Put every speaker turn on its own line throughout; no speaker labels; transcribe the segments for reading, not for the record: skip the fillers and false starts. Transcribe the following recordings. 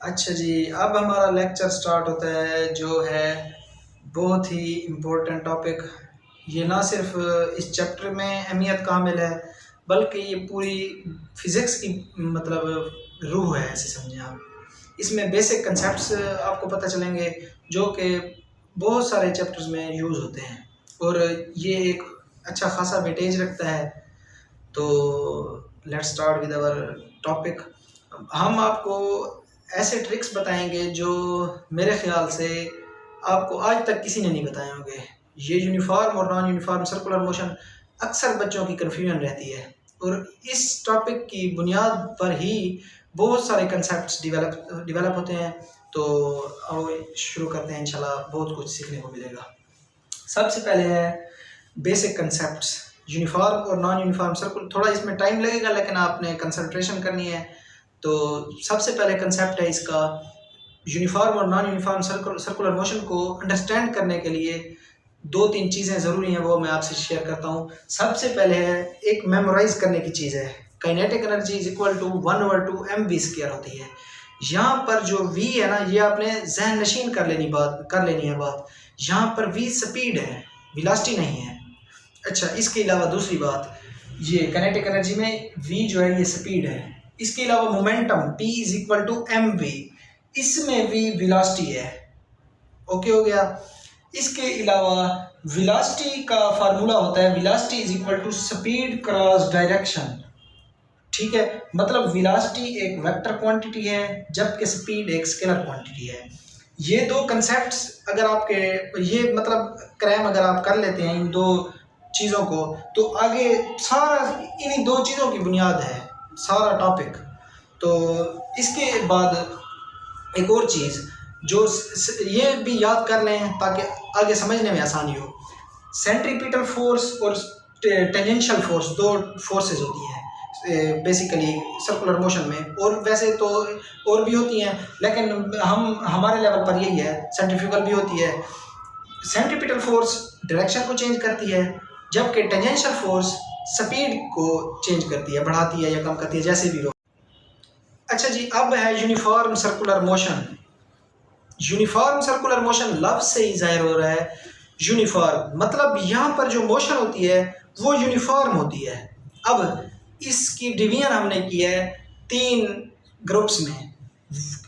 अच्छा जी, अब हमारा लेक्चर स्टार्ट होता है जो है बहुत ही इम्पोर्टेंट टॉपिक। ये ना सिर्फ इस चैप्टर में अहमियत कामिल है, बल्कि ये पूरी फिज़िक्स की मतलब रूह है, ऐसे समझें आप। इसमें बेसिक कंसेप्ट्स आपको पता चलेंगे जो कि बहुत सारे चैप्टर्स में यूज़ होते हैं, और ये एक अच्छा खासा वेटेज रखता है। तो let's start with our topic. हम आपको ऐसे ट्रिक्स बताएंगे जो मेरे ख्याल से आपको आज तक किसी ने नहीं बताए होंगे। ये यूनिफॉर्म और नॉन यूनिफॉर्म सर्कुलर मोशन अक्सर बच्चों की कन्फ्यूजन रहती है, और इस टॉपिक की बुनियाद पर ही बहुत सारे कंसेप्ट्स डेवलप होते हैं। तो आओ शुरू करते हैं, इंशाल्लाह बहुत कुछ सीखने को मिलेगा। सबसे पहले है बेसिक कंसेप्ट्स, यूनिफॉर्म और नॉन यूनिफॉर्म सर्कुलर। थोड़ा इसमें टाइम लगेगा, लेकिन आपने कंसंट्रेशन करनी है। तो सबसे पहले कंसेप्ट है इसका, यूनिफॉर्म और नॉन यूनिफॉर्म सर्कुलर मोशन को अंडरस्टैंड करने के लिए दो तीन चीज़ें ज़रूरी हैं, वो मैं आपसे शेयर करता हूँ। सबसे पहले है एक मेमोराइज करने की चीज़ है, kinetic energy is equal to 1/2 mv² होती है। यहाँ पर जो v है ना, ये आपने जहन नशीन कर लेनी है बात। यहाँ पर v स्पीड है, वेलोसिटी नहीं है। अच्छा, इसके अलावा दूसरी बात, ये काइनेटिक एनर्जी में v जो है ये स्पीड है। इसके अलावा momentum p is equal to mv, इसमें v वेलोसिटी है। ओके हो गया। इसके अलावा वेलोसिटी का फार्मूला होता है, velocity is equal to speed cross direction. ठीक है, मतलब वेलोसिटी एक वेक्टर क्वांटिटी है, जबकि स्पीड एक स्केलर क्वांटिटी है। ये दो कंसेप्ट्स अगर आपके ये मतलब क्रैम अगर आप कर लेते हैं इन दो चीज़ों को, तो आगे सारा इन्हीं दो चीज़ों की बुनियाद है सारा टॉपिक। तो इसके बाद एक और चीज़ जो ये भी याद कर लें ताकि आगे समझने में आसानी हो, सेंट्रीपिटल फोर्स और टेंजेंशियल फोर्स दो फोर्सेस होती हैं बेसिकली सर्कुलर मोशन में, और वैसे तो और भी होती हैं, लेकिन हमारे लेवल पर यही है, सेंट्रीफ्यूगल भी होती है। सेंट्रीपिटल फोर्स डायरेक्शन को चेंज करती है, जबकि टेंजेंशियल फोर्स स्पीड को चेंज करती है, बढ़ाती है या कम करती है, जैसे भी हो। अच्छा जी, अब है uniform circular motion. Uniform circular motion लफ्ज से ही जाहिर हो रहा है। यूनिफॉर्म मतलब यहाँ पर जो मोशन होती है वो यूनिफॉर्म होती है। अब इसकी डिवीजन हमने की है 3 ग्रुप्स में।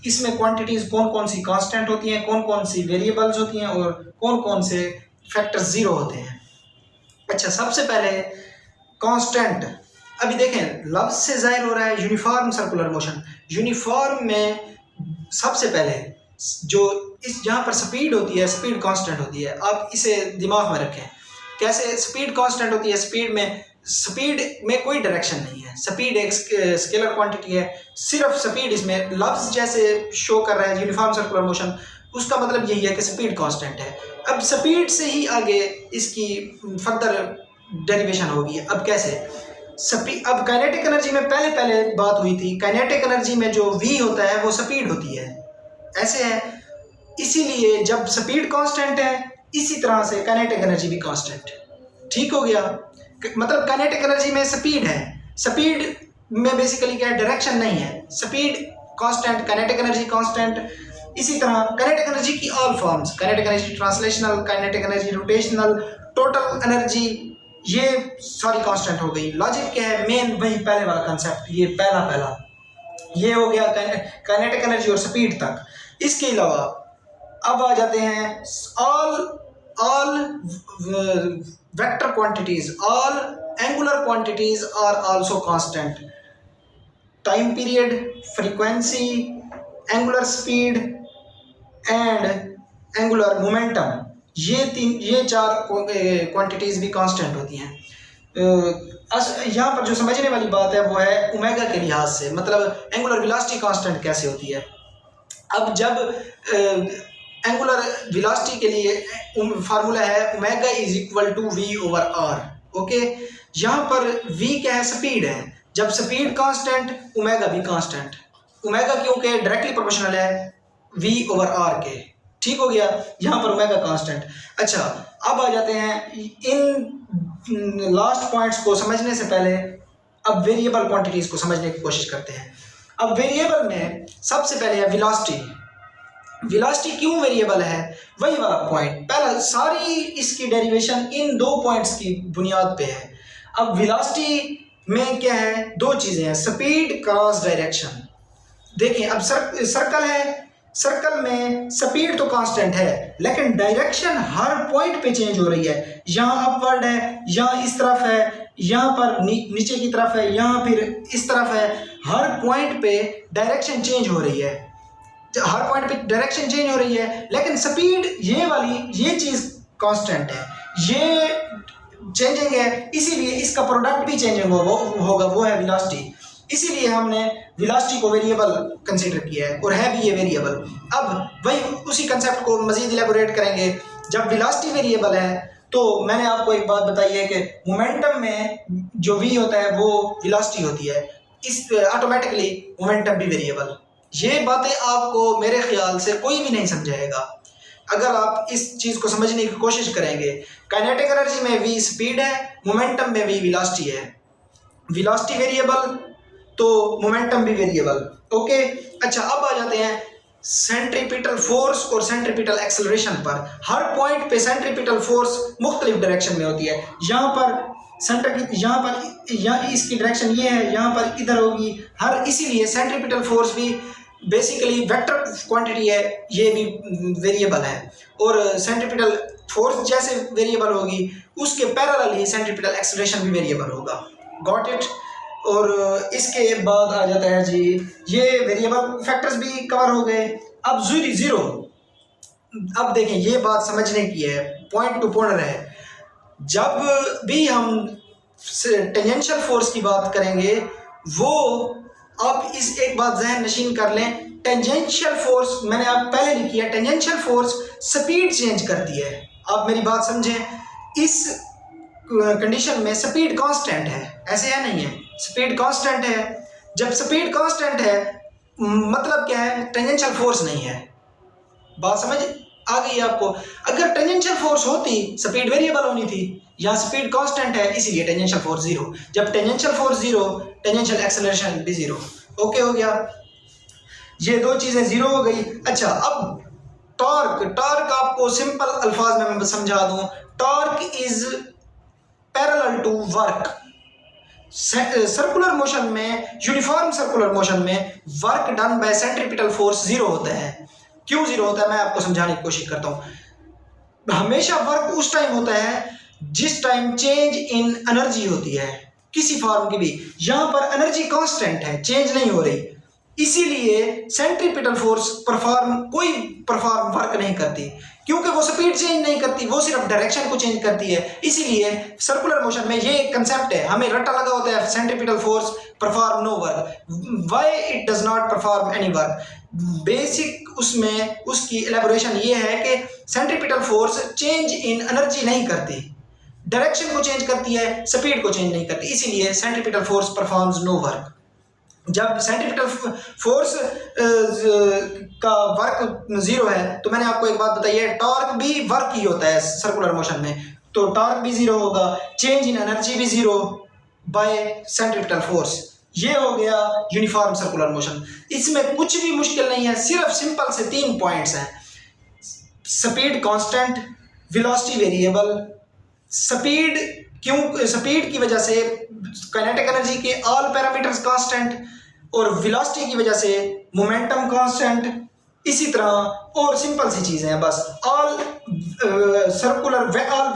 इसमें क्वांटिटीज कौन कौन सी कांस्टेंट होती हैं, कौन कौन सी वेरिएबल्स होती हैं, और कौन कौन से फैक्टर 0 होते हैं। अच्छा, सबसे पहले कांस्टेंट। अभी देखें, लफ्ज से जाहिर हो रहा है यूनिफॉर्म सर्कुलर मोशन। यूनिफॉर्म में सबसे पहले जो इस जहाँ पर स्पीड होती है, स्पीड कांस्टेंट होती है। आप इसे दिमाग में रखें, कैसे स्पीड कांस्टेंट होती है। स्पीड में कोई डायरेक्शन नहीं है, स्पीड एक स्केलर क्वांटिटी है, सिर्फ स्पीड इसमें लफ्ज जैसे शो कर रहा है यूनिफॉर्म सर्कुलर मोशन, उसका मतलब यही है कि स्पीड कांस्टेंट है। अब स्पीड से ही आगे इसकी फर्दर डेरिवेशन होगी। अब कैसे अब काइनेटिक एनर्जी में पहले बात हुई थी, काइनेटिक एनर्जी में जो v होता है वो स्पीड होती है, ऐसे है। इसीलिए जब स्पीड कांस्टेंट है, इसी तरह से काइनेटिक एनर्जी भी कांस्टेंट। ठीक हो गया, मतलब काइनेटिक एनर्जी में स्पीड है, स्पीड में बेसिकली क्या है, डायरेक्शन नहीं है। Speed constant, kinetic energy constant. इसी तरह काइनेटिक एनर्जी की all forms, kinetic energy translational, kinetic energy rotational, total energy, ये सारी कांस्टेंट हो गई। लॉजिक क्या है, मेन वही पहले वाला कंसेप्ट, ये पहला ये हो गया काइनेटिक एनर्जी और स्पीड तक। इसके अलावा अब आ जाते हैं all vector quantities, all angular quantities are also constant. Time period, frequency, angular speed and angular momentum, ये 4 क्वांटिटीज भी कांस्टेंट होती हैं। यहाँ पर जो समझने वाली बात है वो है ओमेगा के लिहाज से, मतलब एंगुलर वेलोसिटी कांस्टेंट कैसे होती है। अब जब एंगुलर वेलोसिटी के लिए फार्मूला है omega is equal to v/r। Okay, यहाँ पर v क्या है, स्पीड है। जब स्पीड कांस्टेंट, ओमेगा भी कांस्टेंट। ओमेगा क्योंकि डायरेक्टली प्रोपोर्शनल है v/r के। ठीक हो गया, यहाँ पर ओमेगा कांस्टेंट। अच्छा, अब आ जाते हैं इन लास्ट पॉइंट्स को समझने से पहले अब वेरिएबल क्वांटिटीज को समझने की कोशिश करते हैं। अब वेरिएबल में सबसे पहले है वेलोसिटी। वेलोसिटी क्यों वेरिएबल है, वही वाला पॉइंट, पहला सारी इसकी डेरिवेशन इन दो पॉइंट्स की बुनियाद पे है। अब वेलोसिटी में क्या है, दो चीज़ें हैं, स्पीड क्रॉस डायरेक्शन। देखिए अब सर्कल है, सर्कल में स्पीड तो कांस्टेंट है लेकिन डायरेक्शन हर पॉइंट पे चेंज हो रही है। यहाँ अपवर्ड है, यहाँ इस तरफ है, यहाँ पर नीचे की तरफ है, यहाँ फिर इस तरफ है। हर पॉइंट पे डायरेक्शन चेंज हो रही है, हर पॉइंट पे डायरेक्शन चेंज हो रही है, लेकिन स्पीड ये वाली ये चीज़ कांस्टेंट है, ये चेंजिंग है, इसीलिए इसका प्रोडक्ट भी चेंजिंग होगा, वो है वेलोसिटी। इसीलिए हमने वेलोसिटी को वेरिएबल कंसीडर किया है और है भी ये वेरिएबल। अब वही उसी कंसेप्ट को मजीद इलेबोरेट करेंगे। जब वेलोसिटी वेरिएबल है तो मैंने आपको एक बात बताई है कि मोमेंटम में जो v होता है वो वेलोसिटी होती है, इस ऑटोमेटिकली मोमेंटम भी वेरिएबल। ये बातें आपको मेरे ख्याल से कोई भी नहीं समझाएगा अगर आप इस चीज़ को समझने की कोशिश करेंगे। काइनेटिक एनर्जी में v स्पीड है, मोमेंटम में v वेलोसिटी है। वेलोसिटी वेरिएबल तो मोमेंटम भी वेरिएबल। ओके, अच्छा अब आ जाते हैं सेंट्रीपिटल फोर्स और सेंट्रीपिटल एक्सेलरेशन पर। हर पॉइंट पे सेंट्रीपिटल फोर्स मुख्तलिफ डायरेक्शन में होती है। यहाँ पर यहाँ इसकी डायरेक्शन ये है, यहाँ पर इधर होगी हर, इसीलिए सेंट्रीपिटल फोर्स भी बेसिकली वेक्टर क्वांटिटी है, ये भी वेरिएबल है। और सेंट्रीपिटल फोर्स जैसे वेरिएबल होगी उसके पैरेलल ही सेंट्रीपिटल एक्सेलरेशन भी वेरिएबल होगा। Got it. और इसके बाद आ जाता है जी, ये वेरिएबल फैक्टर्स भी कवर हो गए। अब जीरो, अब देखें ये बात समझने की है, पॉइंट टू पॉइंट है। जब भी हम टेंजेंशियल फोर्स की बात करेंगे वो, आप इस एक बात जहन नशीन कर लें, टेंजेंशियल फोर्स मैंने आप पहले लिखी है, टेंजेंशियल फोर्स स्पीड चेंज करती है। आप मेरी बात समझें, इस कंडीशन में स्पीड कांस्टेंट है, ऐसे है नहीं है, स्पीड कांस्टेंट है। जब स्पीड कांस्टेंट है मतलब क्या है, टेंजेंशियल फोर्स नहीं है। बात समझ आ गई आपको। अगर टेंजेंशियल फोर्स होती स्पीड वेरिएबल होनी थी, यहाँ स्पीड कांस्टेंट है इसलिए टेंजेंशियल फोर्स जीरो। जब tangential force zero, tangential acceleration भी जीरो। ओके हो गया, ये दो चीजें जीरो हो गई। अच्छा अब टॉर्क आपको सिंपल अल्फाज में मैं समझा दूं, torque is parallel to work. Circular motion में, यूनिफॉर्म सर्कुलर मोशन में work done by centripetal force zero होता है। क्यों जीरो होता है मैं आपको समझाने की कोशिश करता हूं। हमेशा वर्क उस टाइम होता है जिस टाइम चेंज इन एनर्जी होती है किसी फॉर्म की भी। यहां पर एनर्जी कांस्टेंट है, चेंज नहीं हो रही, इसीलिए सेंट्रीपिटल फोर्स कोई परफॉर्म वर्क नहीं करती, क्योंकि वो स्पीड चेंज नहीं करती, वो सिर्फ डायरेक्शन को चेंज करती है। इसीलिए सर्कुलर मोशन में ये एक कंसेप्ट है, हमें रट्टा लगा होता है centripetal force perform no work, why it does not perform any work. Basic उसमें उसकी एलेबोरेशन ये है कि centripetal force change in energy नहीं करती, डायरेक्शन को चेंज करती है, स्पीड को चेंज नहीं करती, इसीलिए centripetal force performs no work. जब सेंट्रीपिटल फोर्स का वर्क जीरो है तो मैंने आपको एक बात बताई है, टॉर्क भी वर्क ही होता है सर्कुलर मोशन में, तो टॉर्क भी जीरो होगा, चेंज इन एनर्जी भी जीरो बाय सेंट्रीपिटल फोर्स। ये हो गया यूनिफॉर्म सर्कुलर मोशन। इसमें कुछ भी मुश्किल नहीं है, सिर्फ सिंपल से 3 पॉइंट्स हैं, speed constant, velocity variable. Speed की वजह से काइनेटिक एनर्जी के ऑल पैरामीटर्स कांस्टेंट, और वेलोसिटी की वजह से मोमेंटम कांस्टेंट। इसी तरह और सिंपल सी चीजें हैं बस, all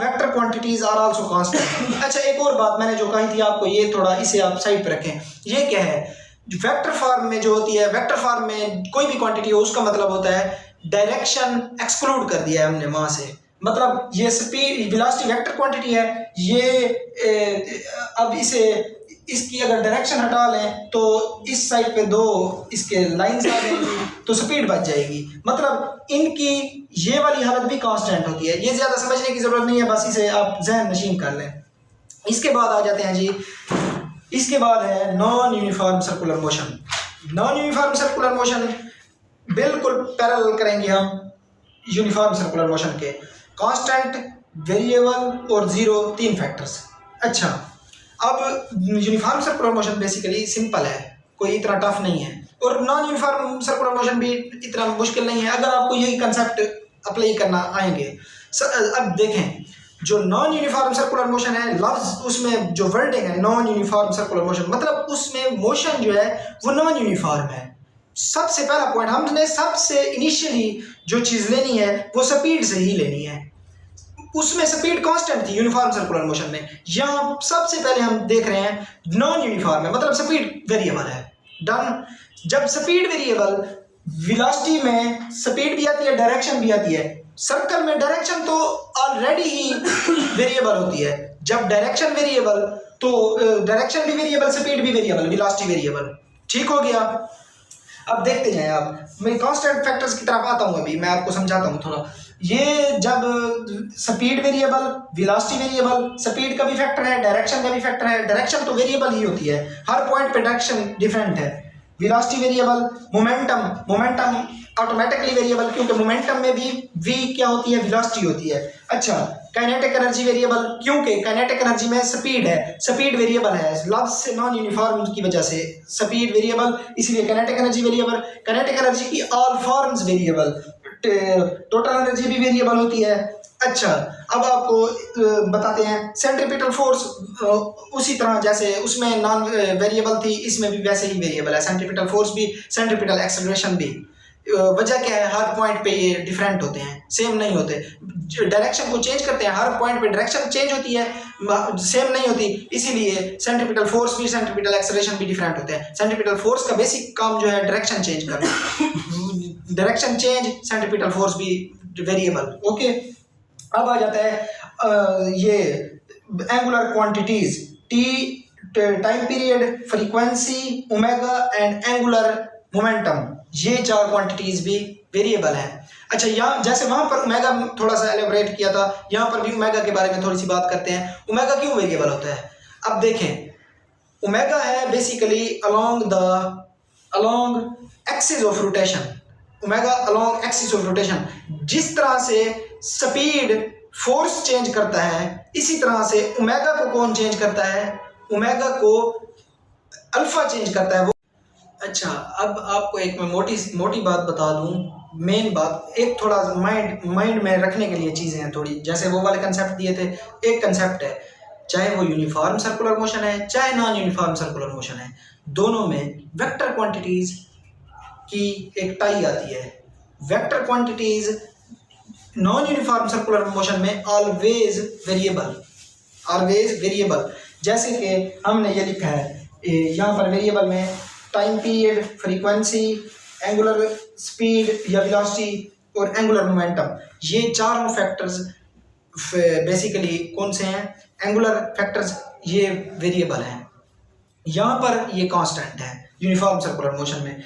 vector quantities are also constant. अच्छा एक और बात मैंने जो कही थी आपको, ये थोड़ा इसे आप साइड पे रखें। ये क्या है, वेक्टर फॉर्म में जो होती है, वेक्टर फॉर्म में कोई भी क्वांटिटी हो उसका मतलब होता है डायरेक्शन एक्सक्लूड कर दिया है हमने वहां से, मतलब ये स्पीड वेलोसिटी वेक्टर क्वांटिटी है, ये अब इसकी अगर डायरेक्शन हटा लें तो इस साइड पे 2 इसके लाइंस आ जाएंगी तो स्पीड बच जाएगी। मतलब इनकी ये वाली हालत भी कांस्टेंट होती है, ये ज़्यादा समझने की ज़रूरत नहीं है, बस इसे आप जहन नशीन कर लें। इसके बाद आ जाते हैं जी, इसके बाद है non uniform circular motion. Non uniform circular motion बिल्कुल पैरेलल करेंगे हम यूनिफॉर्म सर्कुलर मोशन के, कांस्टेंट, वेरिएबल और जीरो, 3 फैक्टर्स। अच्छा अब uniform circular motion basically simple है, कोई इतना टफ नहीं है। और नॉन यूनिफॉर्म सर्कुलर मोशन भी इतना मुश्किल नहीं है अगर आपको यही कंसेप्ट अप्लाई करना आएंगे। अब देखें जो नॉन यूनिफॉर्म सर्कुलर मोशन है, लफ्ज उसमें जो वर्डिंग है नॉन यूनिफॉर्म सर्कुलर मोशन, मतलब उसमें मोशन जो है वो नॉन यूनिफॉर्म है। सबसे पहला पॉइंट, हमने सबसे इनिशियली जो चीज़ लेनी है वो स्पीड से ही लेनी है। उसमें स्पीड कांस्टेंट थी यूनिफॉर्म सर्कुलर मोशन में, यहाँ सबसे पहले हम देख रहे हैं नॉन यूनिफॉर्म है, मतलब स्पीड वेरिएबल है। डन। जब स्पीड वेरिएबल, वेलोसिटी में स्पीड भी आती है, डायरेक्शन भी आती है। सर्कल में डायरेक्शन तो ऑलरेडी ही वेरिएबल होती है। जब डायरेक्शन वेरिएबल तो डायरेक्शन भी वेरिएबल, स्पीड भी वेरिएबल, वेलोसिटी वेरिएबल। ठीक हो गया। अब देखते जाएं आप, मैं कांस्टेंट फैक्टर्स की तरफ आता हूं, अभी मैं आपको समझाता हूं थोड़ा। ये जब speed variable, velocity variable, speed का भी फैक्टर है, डायरेक्शन का भी फैक्टर है। डायरेक्शन तो वेरिएबल ही होती है, हर पॉइंट पे डायरेक्शन डिफरेंट है। Velocity variable, momentum automatically variable, क्योंकि मोमेंटम में भी v क्या होती है, वेलोसिटी होती है। अच्छा, काइनेटिक एनर्जी वेरिएबल, क्योंकि काइनेटिक एनर्जी में स्पीड है, स्पीड वेरिएबल है, लफ्ज से नॉन यूनिफॉर्म की वजह से स्पीड वेरिएबल, इसलिए kinetic energy variable. Kinetic energy की all forms variable, total energy भी वेरिएबल होती है। अच्छा, अब आपको बताते हैं सेंट्रीपिटल फोर्स, उसी तरह जैसे उसमें नॉन वेरिएबल थी, इसमें भी वैसे ही वेरिएबल है। सेंट्रीपिटल फोर्स भी, सेंट्रीपिटल एक्सेलरेशन भी। वजह क्या है, हर पॉइंट पे ये डिफरेंट होते हैं, सेम नहीं होते। डायरेक्शन को चेंज करते हैं, हर पॉइंट पे डायरेक्शन चेंज होती है, सेम नहीं होती, इसीलिए सेंट्रीपिटल फोर्स भी, सेंट्रीपिटल एक्सेलरेशन भी डिफरेंट होते हैं। सेंट्रीपिटल फोर्स का बेसिक काम जो है डायरेक्शन चेंज करना। डायरेक्शन चेंज, सेंट्रीपिटल फोर्स भी वेरिएबल। ओके, अब आ जाता है ये angular quantities, T, time period, frequency, omega and angular momentum. ये चार क्वांटिटीज भी वेरिएबल हैं। अच्छा, यहाँ जैसे वहां पर ओमेगा थोड़ा सा एलेबरेट किया था, यहाँ पर भी ओमेगा के बारे में थोड़ी सी बात करते हैं। ओमेगा क्यों वेरिएबल होता है? अब देखें, ओमेगा है basically along axis of rotation. Omega along axis of rotation, जिस तरह से स्पीड फोर्स चेंज करता है, इसी तरह से ओमेगा को कौन चेंज करता है? ओमेगा को अल्फा चेंज करता है वो। अच्छा, अब आपको एक मैं मोटी बात बता दूं, मेन बात, एक थोड़ा माइंड में रखने के लिए चीज़ें हैं थोड़ी, जैसे वो वाले कंसेप्ट दिए थे। एक कंसेप्ट है, चाहे वो यूनिफॉर्म सर्कुलर मोशन है चाहे नॉन यूनिफॉर्म सर्कुलर मोशन है, दोनों में वेक्टर क्वांटिटीज की एक टाई आती है। Vector quantities non uniform circular motion में ऑलवेज वेरिएबल। जैसे कि हमने ये लिखा है यहाँ पर, वेरिएबल में time period, frequency, angular speed या वेलोसिटी और एंगुलर मोमेंटम, ये चारों फैक्टर्स बेसिकली कौन से हैं? एंगुलर फैक्टर्स, ये वेरिएबल हैं। यहाँ पर ये कांस्टेंट है यूनिफॉर्म सर्कुलर मोशन में।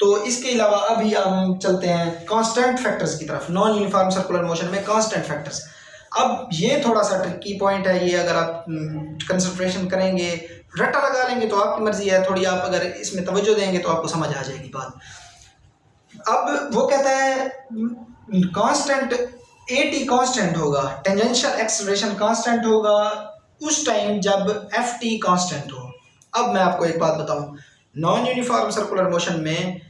तो इसके अलावा अभी हम चलते हैं कांस्टेंट फैक्टर्स की तरफ, नॉन यूनिफॉर्म सर्कुलर मोशन में कांस्टेंट फैक्टर्स। अब ये थोड़ा सा ट्रिकी पॉइंट है, ये अगर आप कंसंट्रेशन करेंगे, रट्टा लगा लेंगे तो आपकी मर्जी है, थोड़ी आप अगर इसमें तवज्जो देंगे तो आपको समझ आ जाएगी बात। अब वो कहता है कांस्टेंट, एटी कांस्टेंट होगा, टेंजेंशियल एक्सेलरेशन कांस्टेंट होगा उस टाइम जब एफ टी कांस्टेंट हो। अब मैं आपको एक बात बताऊं, नॉन यूनिफॉर्म सर्कुलर मोशन में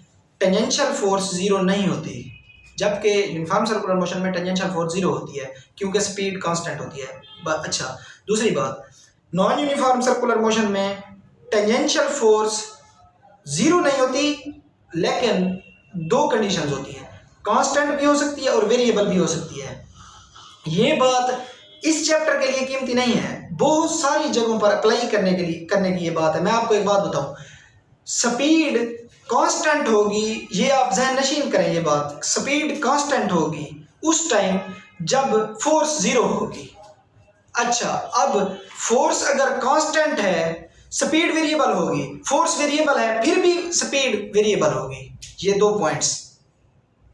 टेंजेंशियल फोर्स जीरो नहीं होती, जबकि यूनिफॉर्म सर्कुलर मोशन में टेंजेंशियल फोर्स जीरो होती है, क्योंकि स्पीड कांस्टेंट होती है। अच्छा, दूसरी बात, नॉन यूनिफॉर्म सर्कुलर मोशन में टेंजेंशियल फोर्स जीरो नहीं होती, लेकिन दो कंडीशंस होती हैं, कांस्टेंट भी हो सकती है और वेरिएबल भी हो सकती है। ये बात इस चैप्टर के लिए कीमती नहीं है, बहुत सारी जगहों पर अप्लाई करने की ये बात है। मैं आपको एक बात बताऊं, स्पीड कांस्टेंट होगी, ये आप ज़हन नशीन करें, ये बात, स्पीड कांस्टेंट होगी उस टाइम जब फोर्स जीरो होगी। अच्छा, अब फोर्स अगर कांस्टेंट है, स्पीड वेरिएबल होगी, फोर्स वेरिएबल है, फिर भी स्पीड वेरिएबल होगी। ये दो पॉइंट्स,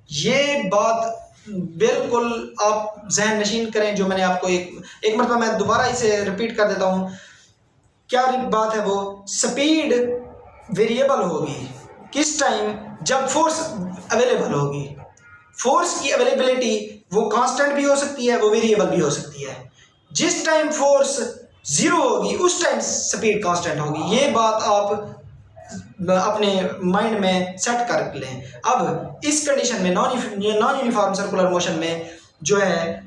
ये बात बिल्कुल आप ज़हन नशीन करें, जो मैंने आपको एक मरतबा मैं दोबारा इसे रिपीट कर देता हूँ। क्या बात है वो? स्पीड वेरिएबल होगी किस टाइम? जब फोर्स अवेलेबल होगी। फोर्स की अवेलेबिलिटी वो कांस्टेंट भी हो सकती है, वो वेरिएबल भी हो सकती है। जिस टाइम फोर्स जीरो होगी उस टाइम स्पीड कांस्टेंट होगी। ये बात आप अपने माइंड में सेट कर लें। अब इस कंडीशन में नॉन यूनिफॉर्म सर्कुलर मोशन में जो है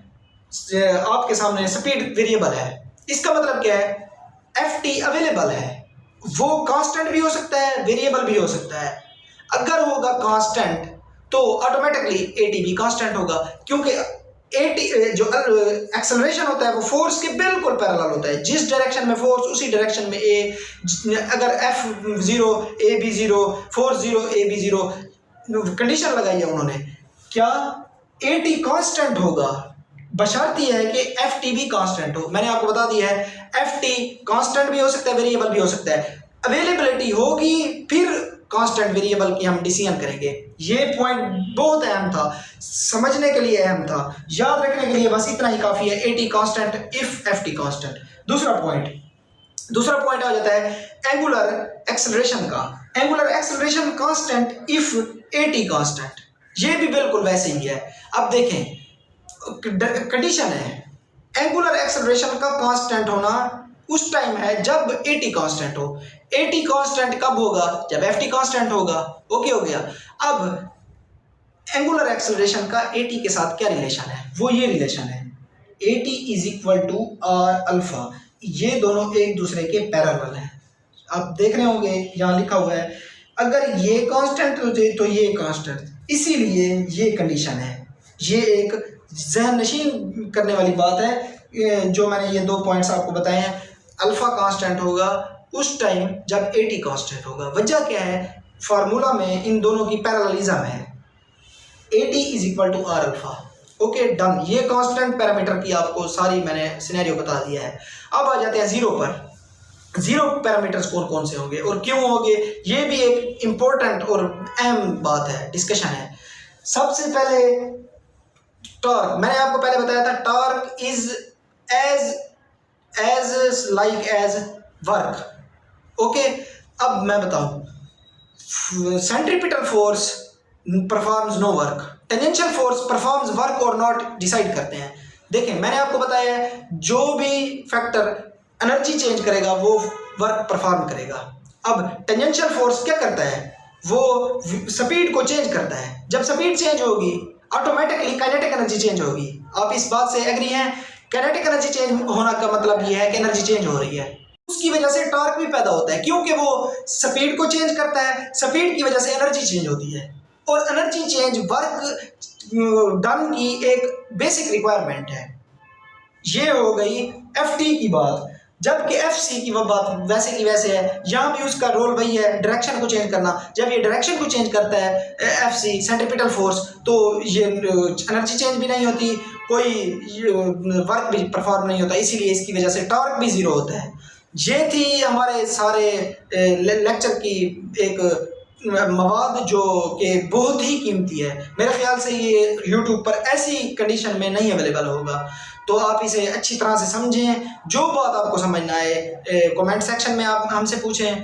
आपके सामने स्पीड वेरिएबल है। इसका मतलब क्या है, एफ टी अवेलेबल है, वो कांस्टेंट भी हो सकता है, वेरिएबल भी हो सकता है। अगर होगा कांस्टेंट तो ऑटोमेटिकली ए टी भी कांस्टेंट होगा, क्योंकि ए टी जो एक्सेलरेशन होता है वो फोर्स के बिल्कुल पैरेलल होता है। जिस डायरेक्शन में फोर्स उसी डायरेक्शन में ए, अगर F zero A B zero, force zero A B zero, condition लगाई है उन्होंने, क्या ए टी कांस्टेंट होगा, बशर्त यह है कि एफ टी भी कांस्टेंट हो। मैंने आपको बता दिया है एफ टी कांस्टेंट भी हो सकता है, वेरिएबल भी हो सकता है। अवेलेबिलिटी होगी फिर कांस्टेंट वेरिएबल की हम डिसीजन करेंगे। ये पॉइंट बहुत अहम था, समझने के लिए अहम था, याद रखने के लिए बस इतना ही काफी है, A T constant if F T constant. दूसरा पॉइंट आ जाता है एंगुलर एक्सेलरेशन का। Angular acceleration constant if A T constant, ये भी बिल्कुल वैसे ही है। अब देखें कंडीशन है, एंगुलर एक्सेलरेशन का कांस्टेंट होना उस टाइम है जब ए टी कांस्टेंट हो। ए टी कांस्टेंट कब होगा, जब एफ टी कांस्टेंट होगा। ओके हो गया। अब एंगुलर एक्सेलरेशन का ए टी के साथ क्या रिलेशन है, वो ये रिलेशन है A T is equal to R alpha. ये दोनों एक दूसरे के पैरेलल हैं। आप देख रहे होंगे यहाँ लिखा हुआ है, अगर ये कांस्टेंट होते तो ये कांस्टेंट, इसीलिए ये कंडीशन है। ये एक जहन नशीन करने वाली बात है, जो मैंने ये 2 पॉइंट्स आपको बताए हैं। अल्फा कांस्टेंट होगा उस टाइम जब ए टी कांस्टेंट होगा। वजह क्या है, फार्मूला में इन दोनों की पैरेललिज्म है, A T is equal to R alpha. Okay done. ये कांस्टेंट पैरामीटर की आपको सारी मैंने सिनेरियो बता दिया है। अब आ जाते हैं जीरो पर। जीरो पैरामीटर्स कौन कौन से होंगे और क्यों होंगे, ये भी एक इंपॉर्टेंट और अहम बात है, डिस्कशन है। सबसे पहले टॉर्क, मैंने आपको पहले बताया था torque is as like as work. Okay, अब मैं बताऊं, centripetal force performs no work, tangential force performs work और नॉट डिसाइड करते हैं। देखें मैंने आपको बताया है जो भी फैक्टर एनर्जी चेंज करेगा वो वर्क परफॉर्म करेगा। अब टेंजेंशियल फोर्स क्या करता है, वो स्पीड को चेंज करता है। जब स्पीड चेंज होगी ऑटोमेटिकली काइनेटिक एनर्जी चेंज होगी। आप इस बात से एग्री हैं, काइनेटिक एनर्जी चेंज होना का मतलब ये है कि एनर्जी चेंज हो रही है। उसकी वजह से टॉर्क भी पैदा होता है, क्योंकि वो स्पीड को चेंज करता है, स्पीड की वजह से एनर्जी चेंज होती है, और एनर्जी चेंज वर्क डन की एक बेसिक रिक्वायरमेंट है। ये हो गई एफ टी की बात। जबकि एफ सी की वह बात वैसे की वैसे है, यहाँ भी उसका रोल वही है, डायरेक्शन को चेंज करना। जब ये डायरेक्शन को चेंज करता है एफ सी सेंट्रीपिटल फोर्स, तो ये एनर्जी चेंज भी नहीं होती, कोई वर्क भी परफॉर्म नहीं होता, इसीलिए इसकी वजह से टॉर्क भी ज़ीरो होता है। ये थी हमारे सारे लेक्चर की एक मवाद जो कि बहुत ही कीमती है। मेरे ख्याल से ये यूट्यूब पर ऐसी कंडीशन में नहीं अवेलेबल होगा, तो आप इसे अच्छी तरह से समझें। जो बात आपको समझना है कमेंट सेक्शन में आप हमसे पूछें,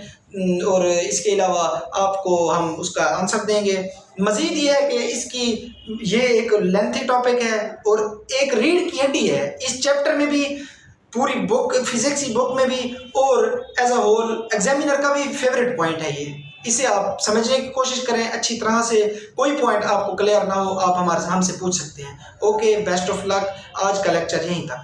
और इसके अलावा आपको हम उसका आंसर देंगे। मज़ीद ये है कि इसकी ये एक लेंथी टॉपिक है और एक रीढ़ की हड्डी है इस चैप्टर में भी, पूरी बुक फिजिक्स की बुक में भी, और एज अ होल एग्जामिनर का भी फेवरेट पॉइंट है ये। इसे आप समझने की कोशिश करें अच्छी तरह से। कोई पॉइंट आपको क्लियर ना हो आप हमसे पूछ सकते हैं। Okay, best of luck. आज का लेक्चर यहीं तक।